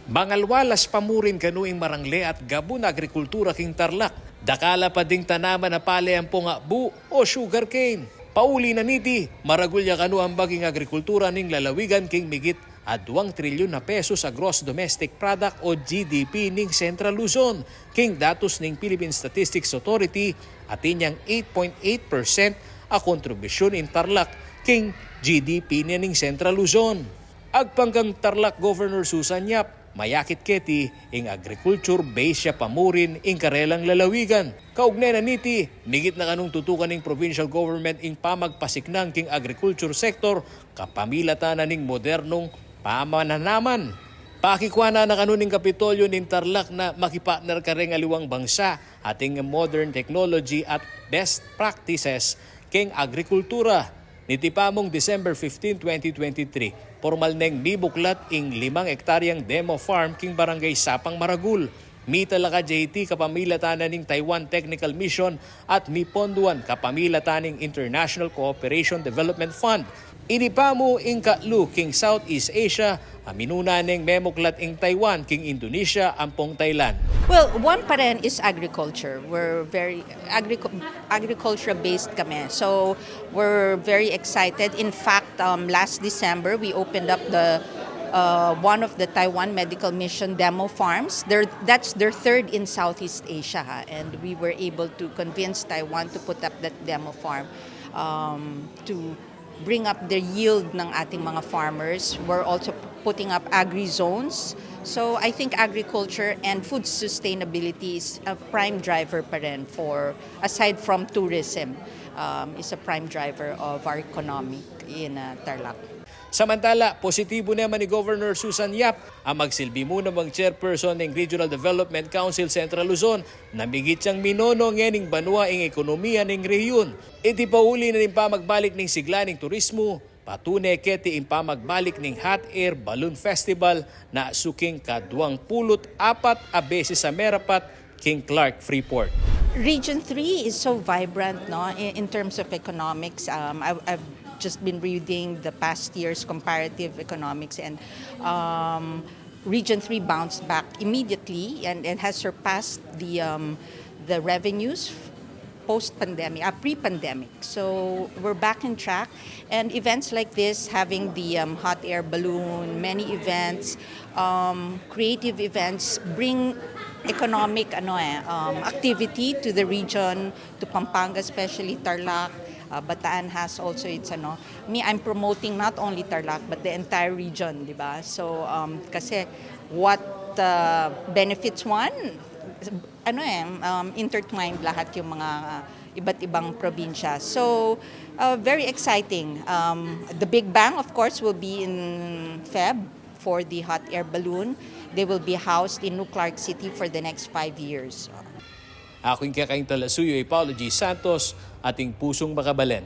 Mangalwalas pamurin kanuing marangle at gabon agrikultura king Tarlac. Dakala pa ding tanaman na pale ang pungabu o sugarcane. Pauli na niti, maragulya kanu ang baging agrikultura ning lalawigan king migit at 2 trilyon na pesos sa gross domestic product o GDP ning Central Luzon. King datos ning Philippine Statistics Authority at inyang 8.8% a kontribusyon in Tarlac king GDP ning Central Luzon. Agpanggang Tarlac Governor Susan Yap, mayakit keti ing agriculture base siya pamurin ing karelang lalawigan. Kaugnay na niti, migit na kanong tutukan ning provincial government ing Pamagpasiknang king agriculture sector kapamilatan na ning modernung pamananaman. Pakikwana na kanuning Kapitolyo ning Tarlac na makipartner ka ring aliwang bangsa ating modern technology at best practices king agrikultura. Nitipamong December 15, 2023, formal neng mibuklat ing 5 hektaryang demo farm king barangay Sapang Maragul. Mi Talaga JT kapamilatanan ning Taiwan Technical Mission at mi ponduan kapamilataning International Cooperation Development Fund. Inipamo ing Katlu king Southeast Asia, aminuna ning memuklat ing Taiwan king Indonesia ampong Thailand. Well, one pa rin is agriculture. We're very agriculture-based kami. So we're very excited. In fact, last December, we opened up the one of the Taiwan Medical Mission demo farms. That's their third in Southeast Asia. And we were able to convince Taiwan to put up that demo farm to bring up the yield ng ating mga farmers. We're also putting up agri-zones. So I think agriculture and food sustainability is a prime driver pa rin for, aside from tourism, is a prime driver of our economy in Tarlac. Samantala, positibo naman ni Governor Susan Yap ang magsilbi muna mang chairperson ng Regional Development Council Central Luzon na migit siyang minono ngening banwa ing ekonomiya ng rehiyon. Iti pauli na ning pamagbalik ning sigla ning turismo, patunay keti ing pamagbalik ning Hot Air Balloon Festival na suking ka-24 a beses sa Merapat king Clark Freeport. Region 3 is so vibrant, no, in terms of economics. I've just been reading the past year's comparative economics, and Region 3 bounced back immediately and has surpassed the revenues post-pandemic, pre-pandemic. So we're back in track, and events like this, having the hot air balloon, many events, creative events, bring economic activity to the region, to Pampanga, especially Tarlac. Bataan has also its I'm promoting not only Tarlac but the entire region, di ba? So kasi what benefits one, intertwined lahat yung mga iba't ibang probinsya. So very exciting. The Big Bang, of course, will be in Feb for the hot air balloon. They will be housed in New Clark City for the next 5 years. Aking kakaing talasuyo ay Paulo G. Santos, ating pusong makabalen.